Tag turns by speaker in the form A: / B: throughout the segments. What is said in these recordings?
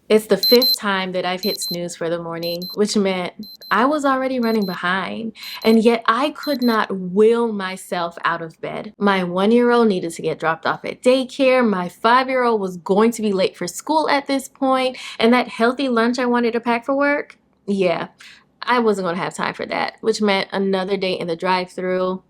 A: It's the fifth time that I've hit snooze for the morning, which meant I was already running behind. And yet I could not will myself out of bed. My 1-year-old needed to get dropped off at daycare. My 5-year-old was going to be late for school at this point. And that healthy lunch I wanted to pack for work, yeah, I wasn't going to have time for that, which meant another day in the drive-thru.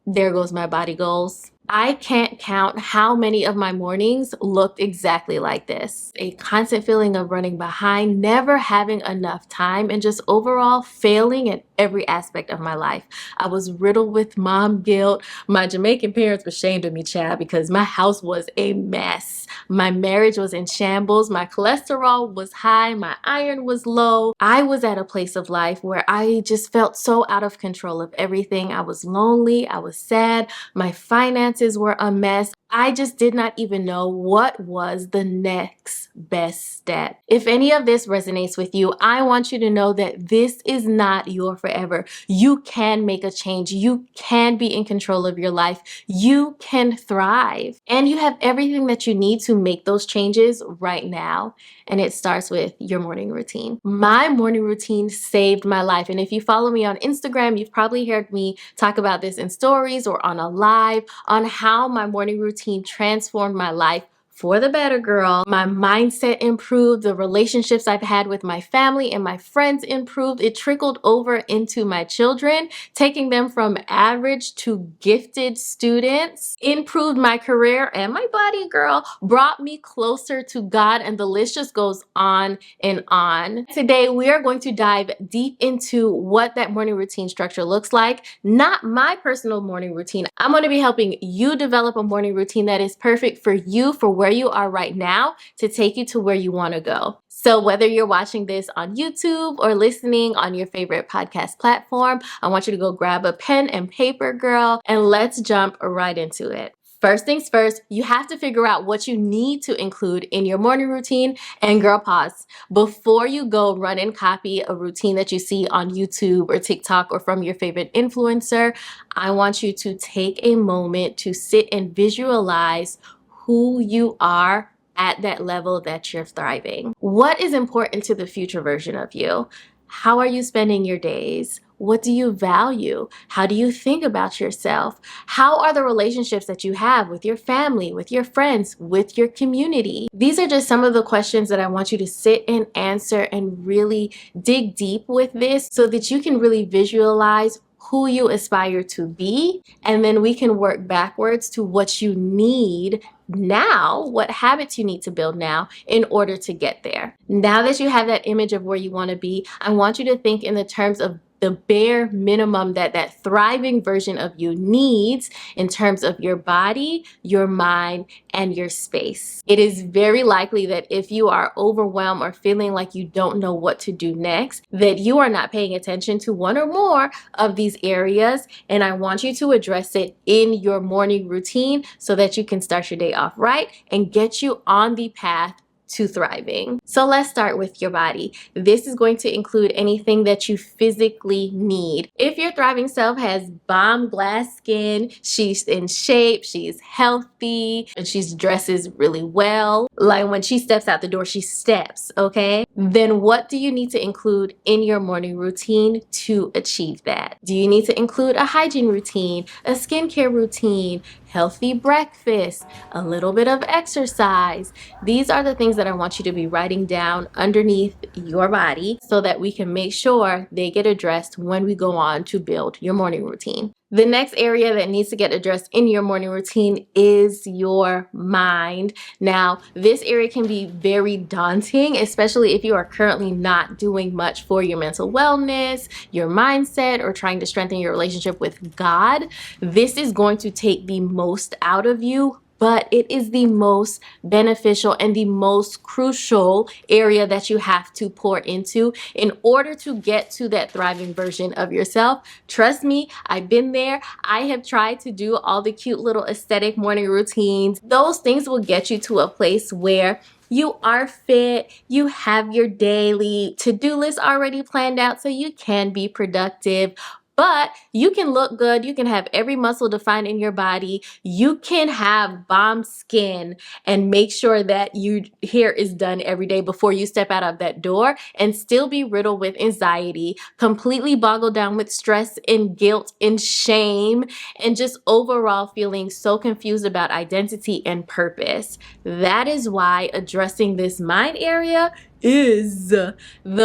A: There goes my body goals. I can't count how many of my mornings looked exactly like this. A constant feeling of running behind, never having enough time, and just overall failing in every aspect of my life. I was riddled with mom guilt. My Jamaican parents were ashamed of me, child, because my house was a mess. My marriage was in shambles. My cholesterol was high. My iron was low. I was at a place of life where I just felt so out of control of everything. I was lonely. I was sad. My finances were a mess. I just did not even know what was the next best step. If any of this resonates with you, I want you to know that this is not your forever. You can make a change. You can be in control of your life. You can thrive. And you have everything that you need to make those changes right now. And it starts with your morning routine. My morning routine saved my life. And if you follow me on Instagram, you've probably heard me talk about this in stories or on a live on how my morning routine transformed my life for the better, girl. My mindset improved. The relationships I've had with my family and my friends improved. It trickled over into my children, taking them from average to gifted students, improved my career and my body, girl, brought me closer to God, and the list just goes on and on. Today, we are going to dive deep into what that morning routine structure looks like, not my personal morning routine. I'm going to be helping you develop a morning routine that is perfect for you, for where you are right now, to take you to where you want to go. So whether you're watching this on YouTube or listening on your favorite podcast platform, I want you to go grab a pen and paper, girl, and let's jump right into it. First things first, you have to figure out what you need to include in your morning routine. And girl, pause. Before you go run and copy a routine that you see on YouTube or TikTok or from your favorite influencer, I want you to take a moment to sit and visualize who you are at that level that you're thriving. What is important to the future version of you? How are you spending your days? What do you value? How do you think about yourself? How are the relationships that you have with your family, with your friends, with your community? These are just some of the questions that I want you to sit and answer and really dig deep with this so that you can really visualize who you aspire to be, and then we can work backwards to what you need now, what habits you need to build now in order to get there. Now that you have that image of where you want to be, I want you to think in the terms of the bare minimum that thriving version of you needs in terms of your body, your mind, and your space. It is very likely that if you are overwhelmed or feeling like you don't know what to do next, that you are not paying attention to one or more of these areas. And I want you to address it in your morning routine so that you can start your day off right and get you on the path to thriving. So let's start with your body. This is going to include anything that you physically need. If your thriving self has bomb glass skin, she's in shape, she's healthy, and she dresses really well, like when she steps out the door, she steps, okay? Then what do you need to include in your morning routine to achieve that? Do you need to include a hygiene routine, a skincare routine, healthy breakfast, a little bit of exercise? These are the things that I want you to be writing down underneath your body so that we can make sure they get addressed when we go on to build your morning routine. The next area that needs to get addressed in your morning routine is your mind. Now, this area can be very daunting, especially if you are currently not doing much for your mental wellness, your mindset, or trying to strengthen your relationship with God. This is going to take the most out of you, but it is the most beneficial and the most crucial area that you have to pour into in order to get to that thriving version of yourself. Trust me, I've been there. I have tried to do all the cute little aesthetic morning routines. Those things will get you to a place where you are fit, you have your daily to-do list already planned out so you can be productive. But you can look good. You can have every muscle defined in your body. You can have bomb skin and make sure that your hair is done every day before you step out of that door and still be riddled with anxiety, completely boggled down with stress and guilt and shame, and just overall feeling so confused about identity and purpose. That is why addressing this mind area is the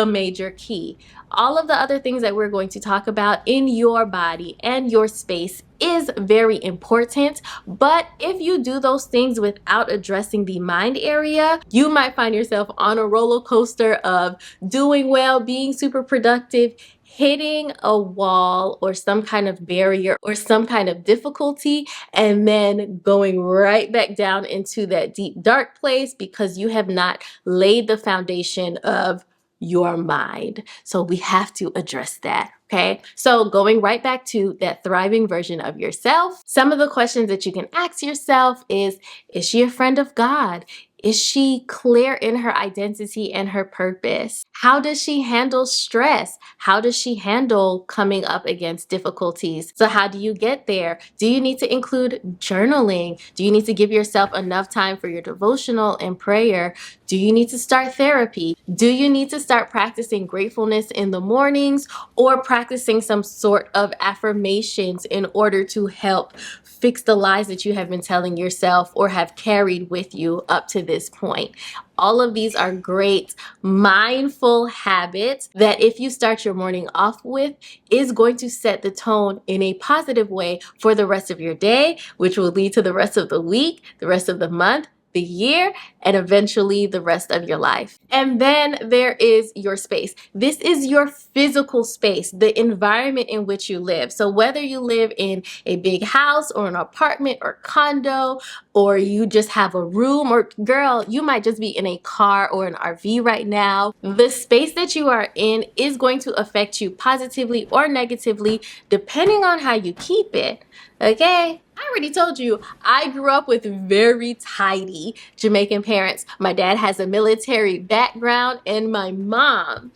A: major key. All of the other things that we're going to talk about in your body and your space is very important, but if you do those things without addressing the mind area, you might find yourself on a roller coaster of doing well, being super productive, hitting a wall or some kind of barrier or some kind of difficulty, and then going right back down into that deep dark place because you have not laid the foundation of your mind. So we have to address that. Okay, so going right back to that thriving version of yourself, some of the questions that you can ask yourself is she a friend of God? Is she clear in her identity and her purpose? How does she handle stress? How does she handle coming up against difficulties? So how do you get there? Do you need to include journaling? Do you need to give yourself enough time for your devotional and prayer? Do you need to start therapy? Do you need to start practicing gratefulness in the mornings or practicing some sort of affirmations in order to help fix the lies that you have been telling yourself or have carried with you up to this point? All of these are great mindful habits that if you start your morning off with is going to set the tone in a positive way for the rest of your day, which will lead to the rest of the week, the rest of the month, the year, and eventually the rest of your life. And then there is your space. This is your physical space, the environment in which you live. So whether you live in a big house or an apartment or condo, or you just have a room, or girl, you might just be in a car or an RV right now, the space that you are in is going to affect you positively or negatively depending on how you keep it. Okay? I already told you, I grew up with very tidy Jamaican parents. My dad has a military background, and my mom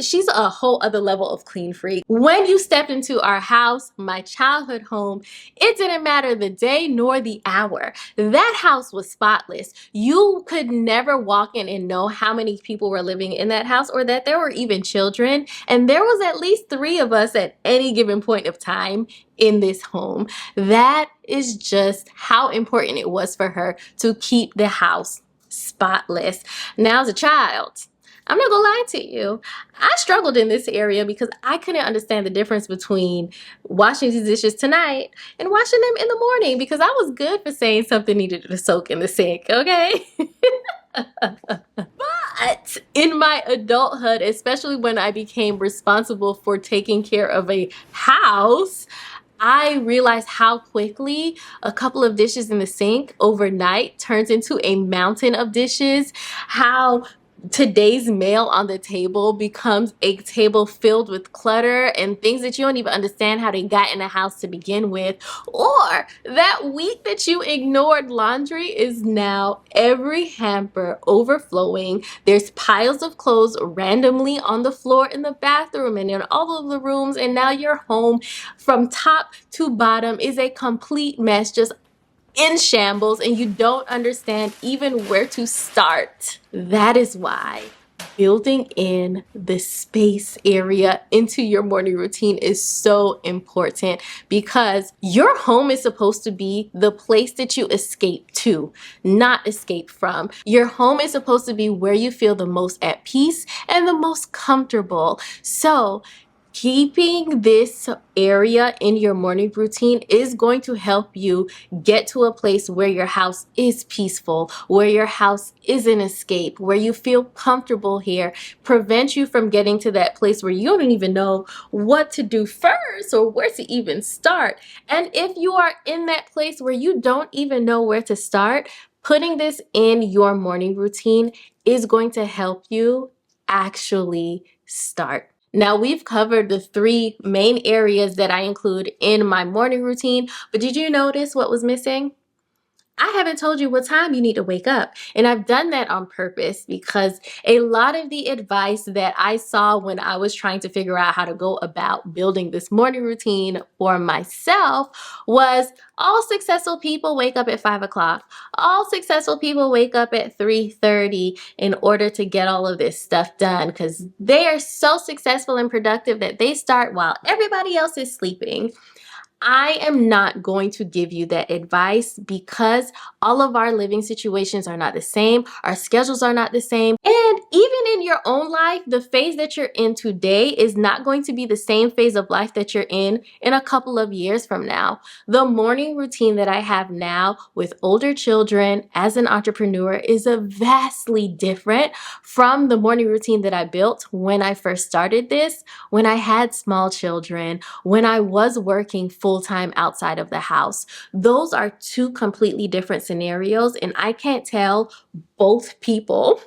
A: she's a whole other level of clean freak. When you stepped into our house, my childhood home, it didn't matter the day nor the hour. That house was spotless. You could never walk in and know how many people were living in that house or that there were even children. And there was at least 3 of us at any given point of time in this home. That is just how important it was for her to keep the house spotless. Now, as a child, I'm not gonna lie to you, I struggled in this area because I couldn't understand the difference between washing these dishes tonight and washing them in the morning because I was good for saying something needed to soak in the sink, okay? But in my adulthood, especially when I became responsible for taking care of a house, I realized how quickly a couple of dishes in the sink overnight turns into a mountain of dishes, how today's meal on the table becomes a table filled with clutter and things that you don't even understand how they got in the house to begin with, or that week that you ignored laundry is now every hamper overflowing. There's piles of clothes randomly on the floor in the bathroom and in all of the rooms, and now your home from top to bottom is a complete mess, just in shambles, and you don't understand even where to start. That is why building in the space area into your morning routine is so important, because your home is supposed to be the place that you escape to, not escape from. Your home is supposed to be where you feel the most at peace and the most comfortable. So keeping this area in your morning routine is going to help you get to a place where your house is peaceful, where your house is an escape, where you feel comfortable here, prevent you from getting to that place where you don't even know what to do first or where to even start. And if you are in that place where you don't even know where to start, putting this in your morning routine is going to help you actually start. Now, we've covered the 3 main areas that I include in my morning routine, but did you notice what was missing? I haven't told you what time you need to wake up. And I've done that on purpose because a lot of the advice that I saw when I was trying to figure out how to go about building this morning routine for myself was all successful people wake up at 5 o'clock. All successful people wake up at 3:30 in order to get all of this stuff done because they are so successful and productive that they start while everybody else is sleeping. I am not going to give you that advice because all of our living situations are not the same. Our schedules are not the same. And even in your own life, the phase that you're in today is not going to be the same phase of life that you're in a couple of years from now. The morning routine that I have now with older children as an entrepreneur is a vastly different from the morning routine that I built when I first started this, when I had small children, when I was working full-time outside of the house. Those are two completely different scenarios, and I can't tell both people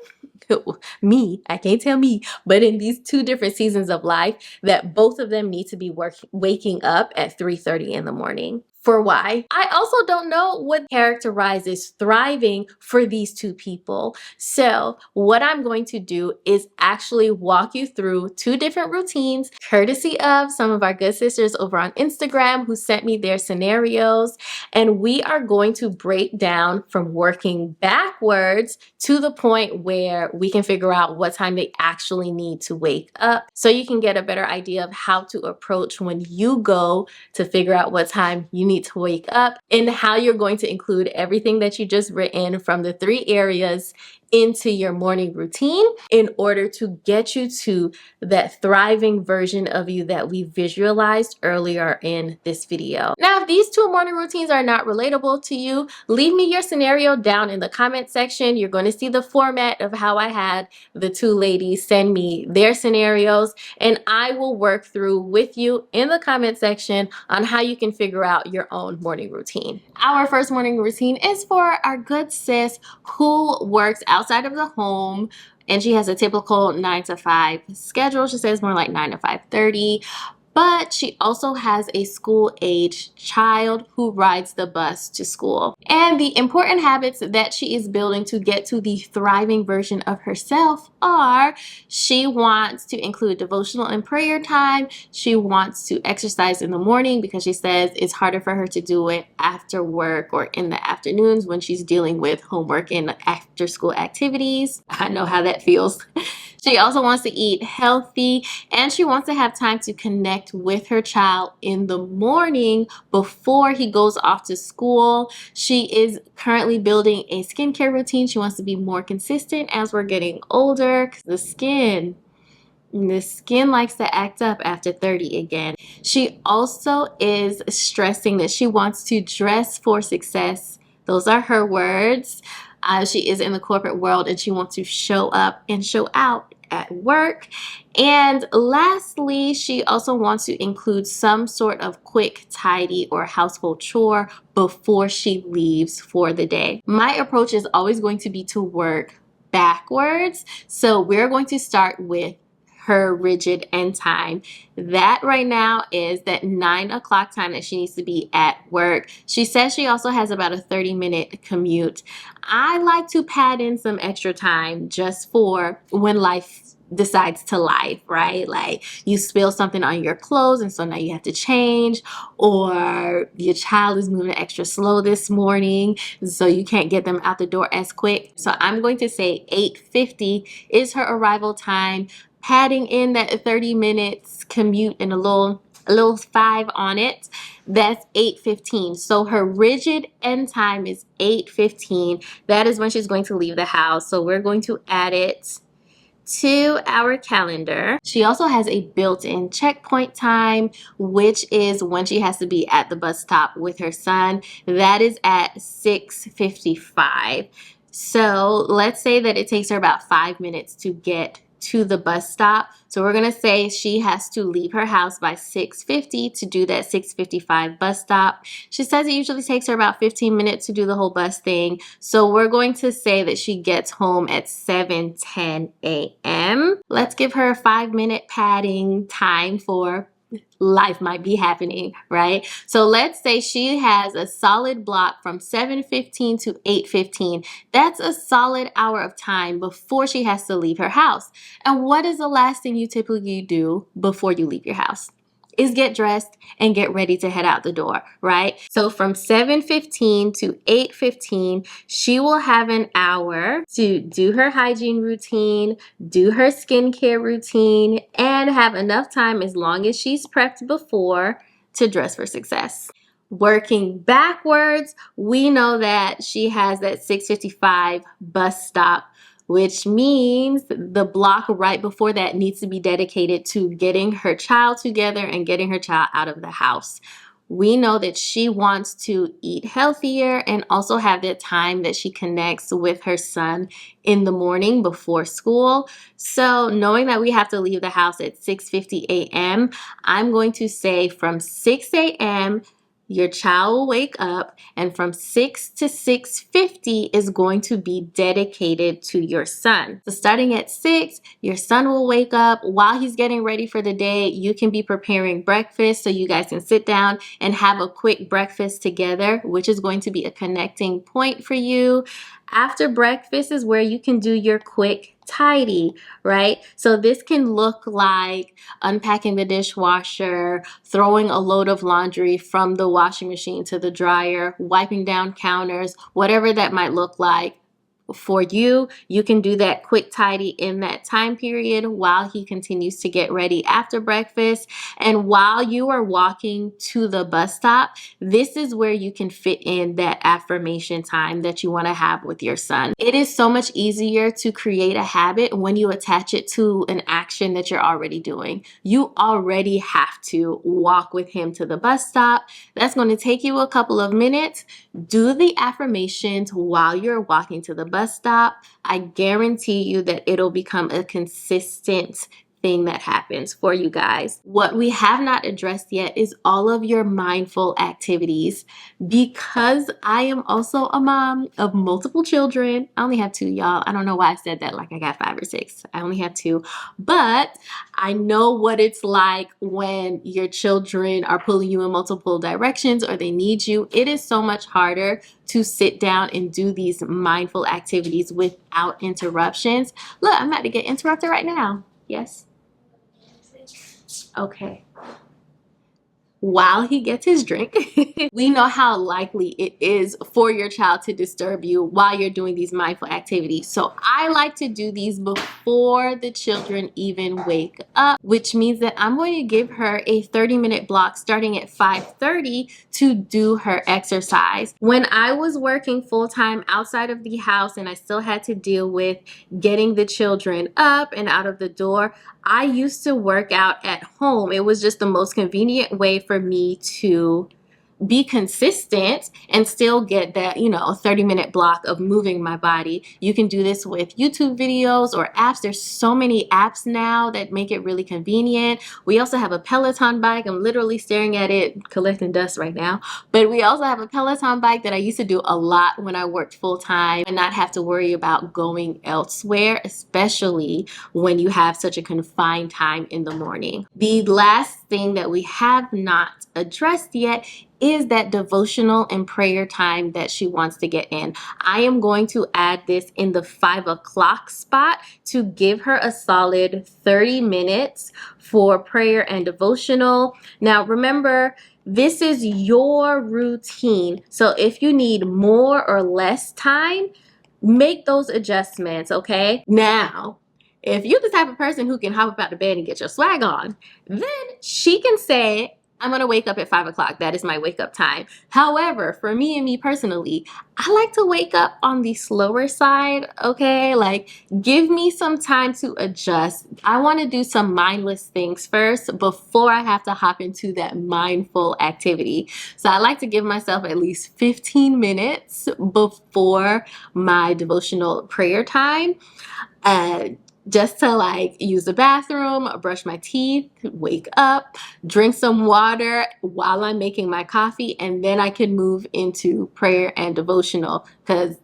A: I can't tell me, but in these two different seasons of life, that both of them need to be waking up at 3:30 in the morning. For why? I also don't know what characterizes thriving for these two people. So what I'm going to do is actually walk you through two different routines, courtesy of some of our good sisters over on Instagram who sent me their scenarios. And we are going to break down from working backwards to the point where we can figure out what time they actually need to wake up so you can get a better idea of how to approach when you go to figure out what time you need to wake up and how you're going to include everything that you just written from the 3 areas into your morning routine in order to get you to that thriving version of you that we visualized earlier in this video. Now, if these two morning routines are not relatable to you, leave me your scenario down in the comment section. You're going to see the format of how I had the two ladies send me their scenarios, and I will work through with you in the comment section on how you can figure out your own morning routine. Our first morning routine is for our good sis who works outside of the home, and she has a typical 9 to 5 schedule. She says more like 9 to 5:30. But she also has a school-age child who rides the bus to school. And the important habits that she is building to get to the thriving version of herself are she wants to include devotional and prayer time. She wants to exercise in the morning because she says it's harder for her to do it after work or in the afternoons when she's dealing with homework and after-school activities. I know how that feels. She also wants to eat healthy, and she wants to have time to connect with her child in the morning before he goes off to school. She is currently building a skincare routine. She wants to be more consistent as we're getting older because the skin likes to act up after 30 again. She also is stressing that she wants to dress for success. Those are her words. She is in the corporate world and she wants to show up and show out at work. And lastly, she also wants to include some sort of quick tidy or household chore before she leaves for the day. My approach is always going to be to work backwards. So we're going to start with her rigid end time. That right now is that 9 o'clock time that she needs to be at work. She says she also has about a 30-minute commute. I like to pad in some extra time just for when life decides to life, right? Like you spill something on your clothes and so now you have to change, or your child is moving extra slow this morning so you can't get them out the door as quick. So I'm going to say 8:50 is her arrival time, padding in that 30 minutes commute and a little 5 on it. That's 8:15. So her rigid end time is 8:15. That is when she's going to leave the house. So we're going to add it to our calendar. She also has a built-in checkpoint time, which is when she has to be at the bus stop with her son. That is at 6:55. So let's say that it takes her about 5 minutes to get to the bus stop. So we're going to say she has to leave her house by 6:50 to do that 6:55 bus stop. She says it usually takes her about 15 minutes to do the whole bus thing. So we're going to say that she gets home at 7:10 a.m. Let's give her a 5-minute padding time for life might be happening, right? So let's say she has a solid block from 7:15 to 8:15. That's a solid hour of time before she has to leave her house. And what is the last thing you typically do before you leave your house? Is get dressed and get ready to head out the door, right? So from 7:15 to 8:15, she will have an hour to do her hygiene routine, do her skincare routine, and have enough time, as long as she's prepped before, to dress for success. Working backwards, we know that she has that 6:55 bus stop, which means the block right before that needs to be dedicated to getting her child together and getting her child out of the house. We know that she wants to eat healthier and also have that time that she connects with her son in the morning before school. So knowing that we have to leave the house at 6:50 a.m., I'm going to say from 6 a.m., your child will wake up, and from 6 to 6:50 is going to be dedicated to your son. So starting at 6, your son will wake up. While he's getting ready for the day, you can be preparing breakfast so you guys can sit down and have a quick breakfast together, which is going to be a connecting point for you. After breakfast is where you can do your quick tidy, right? So this can look like unpacking the dishwasher, throwing a load of laundry from the washing machine to the dryer, wiping down counters, whatever that might look like. For you, you can do that quick tidy in that time period while he continues to get ready after breakfast. And while you are walking to the bus stop, this is where you can fit in that affirmation time that you want to have with your son. It is so much easier to create a habit when you attach it to an action that you're already doing. You already have to walk with him to the bus stop. That's going to take you a couple of minutes. Do the affirmations while you're walking to the bus stop. I guarantee you that it'll become a consistent thing that happens for you guys. What we have not addressed yet is all of your mindful activities. Because I am also a mom of multiple children. I only have 2, y'all. I don't know why I said that like I got 5 or 6. I only have 2. But I know what it's like when your children are pulling you in multiple directions or they need you. It is so much harder to sit down and do these mindful activities without interruptions. Look, I'm about to get interrupted right now. Yes? Okay. While he gets his drink, we know how likely it is for your child to disturb you while you're doing these mindful activities. So I like to do these before the children even wake up, which means that I'm going to give her a 30-minute block starting at 5:30 to do her exercise. When I was working full-time outside of the house and I still had to deal with getting the children up and out of the door, I used to work out at home. It was just the most convenient way for me to be consistent and still get that, 30-minute block of moving my body. You can do this with YouTube videos or apps. There's so many apps now that make it really convenient. We also have a Peloton bike. I'm literally staring at it, collecting dust right now. But we also have a Peloton bike that I used to do a lot when I worked full-time and not have to worry about going elsewhere, especially when you have such a confined time in the morning. The last thing that we have not addressed yet is that devotional and prayer time that she wants to get in. I am going to add this in the 5 o'clock spot to give her a solid 30 minutes for prayer and devotional. Now, remember, this is your routine. So if you need more or less time, make those adjustments, okay? Now, if you're the type of person who can hop up out of bed and get your swag on, then she can say, I'm going to wake up at 5 o'clock. That is my wake up time. However, for me personally, I like to wake up on the slower side, okay? Like, give me some time to adjust. I want to do some mindless things first before I have to hop into that mindful activity. So I like to give myself at least 15 minutes before my devotional prayer time. Just to use the bathroom, brush my teeth, wake up, drink some water while I'm making my coffee, and then I can move into prayer and devotional. Because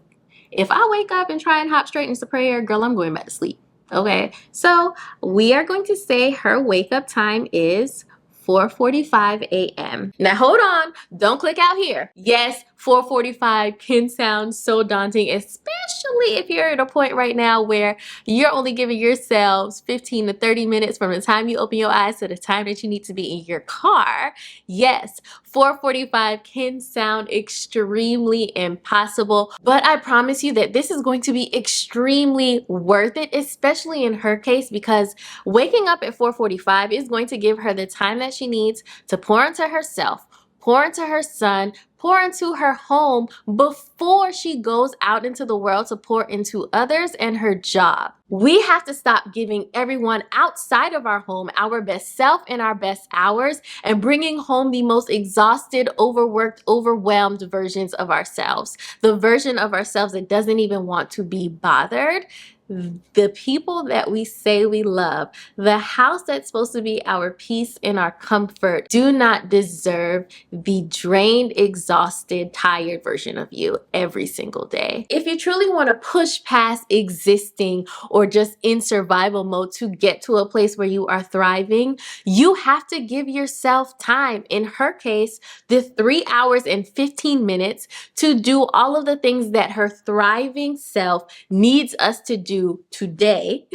A: if I wake up and try and hop straight into prayer, girl, I'm going back to sleep. Okay, so we are going to say her wake up time is 4:45 a.m. Now hold on, don't click out here. Yes, 4:45 can sound so daunting, especially if you're at a point right now where you're only giving yourselves 15 to 30 minutes from the time you open your eyes to the time that you need to be in your car. Yes, 4:45 can sound extremely impossible, but I promise you that this is going to be extremely worth it, especially in her case, because waking up at 4:45 is going to give her the time that she needs to pour into herself, pour into her son, pour into her home before she goes out into the world to pour into others and her job. We have to stop giving everyone outside of our home our best self and our best hours and bringing home the most exhausted, overworked, overwhelmed versions of ourselves. The version of ourselves that doesn't even want to be bothered. The people that we say we love, the house that's supposed to be our peace and our comfort, do not deserve the drained, exhausted, tired version of you every single day. If you truly want to push past existing or just in survival mode to get to a place where you are thriving, you have to give yourself time. In her case, the 3 hours and 15 minutes to do all of the things that her thriving self needs us to do today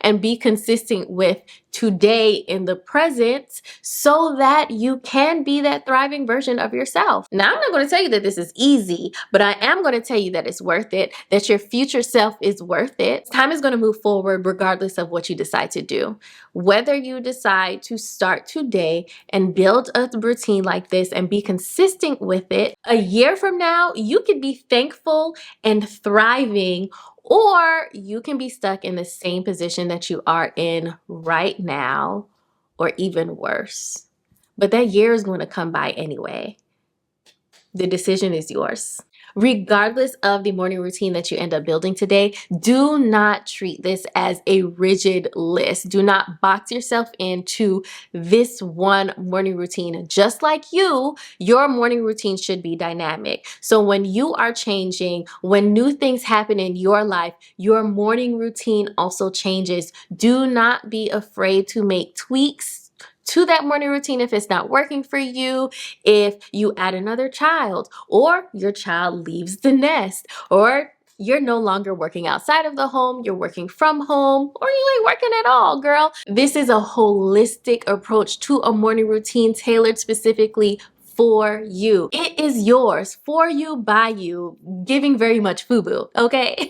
A: and be consistent with today in the present so that you can be that thriving version of yourself. Now, I'm not going to tell you that this is easy, but I am going to tell you that it's worth it, that your future self is worth it. Time is going to move forward regardless of what you decide to do. Whether you decide to start today and build a routine like this and be consistent with it, a year from now, you could be thankful and thriving, or you can be stuck in the same position that you are in right now, or even worse. But that year is going to come by anyway. The decision is yours. Regardless of the morning routine that you end up building today, do not treat this as a rigid list. Do not box yourself into this one morning routine. Just like you, your morning routine should be dynamic. So when you are changing, when new things happen in your life, your morning routine also changes. Do not be afraid to make tweaks to that morning routine if it's not working for you, if you add another child, or your child leaves the nest, or you're no longer working outside of the home, you're working from home, or you ain't working at all, girl. This is a holistic approach to a morning routine tailored specifically for you. It is yours, for you, by you, giving very much FUBU, okay?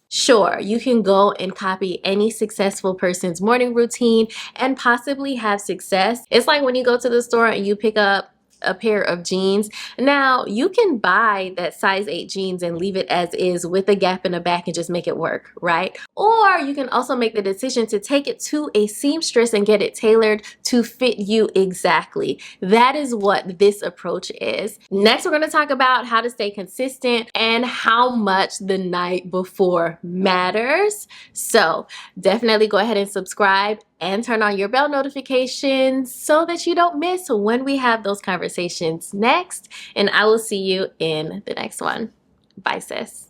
A: Sure, you can go and copy any successful person's morning routine and possibly have success. It's like when you go to the store and you pick up a pair of jeans. Now, you can buy that size 8 jeans and leave it as is with a gap in the back and just make it work, right? Or you can also make the decision to take it to a seamstress and get it tailored to fit you exactly. That is what this approach is. Next, we're going to talk about how to stay consistent and how much the night before matters. So definitely go ahead and subscribe and turn on your bell notifications so that you don't miss when we have those conversations next. And I will see you in the next one. Bye, sis.